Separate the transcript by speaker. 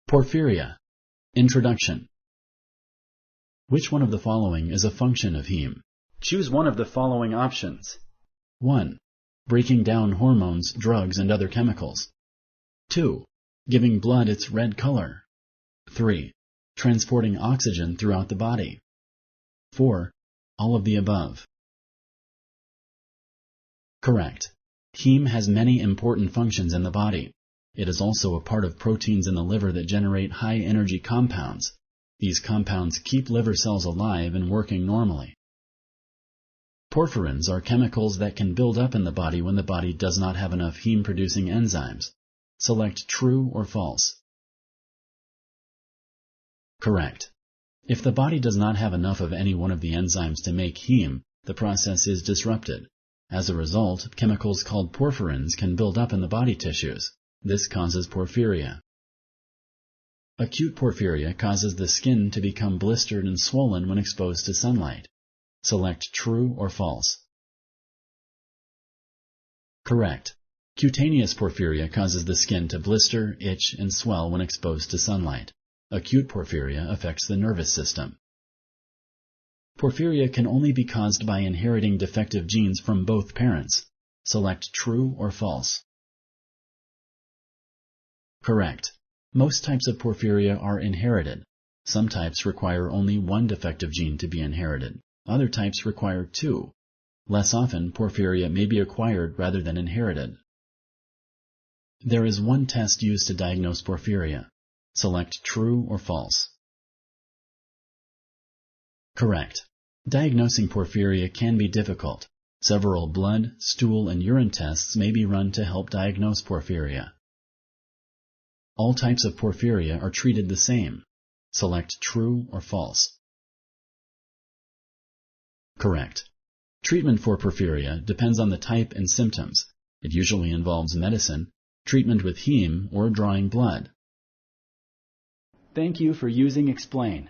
Speaker 1: Porphyria. Introduction. Which one of the following is a function of heme? Choose one of the following options. 1. Breaking down hormones, drugs, and other chemicals. 2. Giving blood its red color. 3. Transporting oxygen throughout the body. 4. All of the above. Correct. Heme has many important functions in the body. It is also a part of proteins in the liver that generate high-energy compounds. These compounds keep liver cells alive and working normally. Porphyrins are chemicals that can build up in the body when the body does not have enough heme-producing enzymes. Select true or false. Correct. If the body does not have enough of any one of the enzymes to make heme, the process is disrupted. As a result, chemicals called porphyrins can build up in the body tissues. This causes porphyria. Acute porphyria causes the skin to become blistered and swollen when exposed to sunlight. Select true or false. Correct. Cutaneous porphyria causes the skin to blister, itch, and swell when exposed to sunlight. Acute porphyria affects the nervous system. Porphyria can only be caused by inheriting defective genes from both parents. Select true or false. Correct. Most types of porphyria are inherited. Some types require only one defective gene to be inherited. Other types require two. Less often, porphyria may be acquired rather than inherited. There is one test used to diagnose porphyria. Select true or false. Correct. Diagnosing porphyria can be difficult. Several blood, stool, and urine tests may be run to help diagnose porphyria. All types of porphyria are treated the same. Select true or false. Correct. Treatment for porphyria depends on the type and symptoms. It usually involves medicine, treatment with heme, or drawing blood. Thank you for using Explain.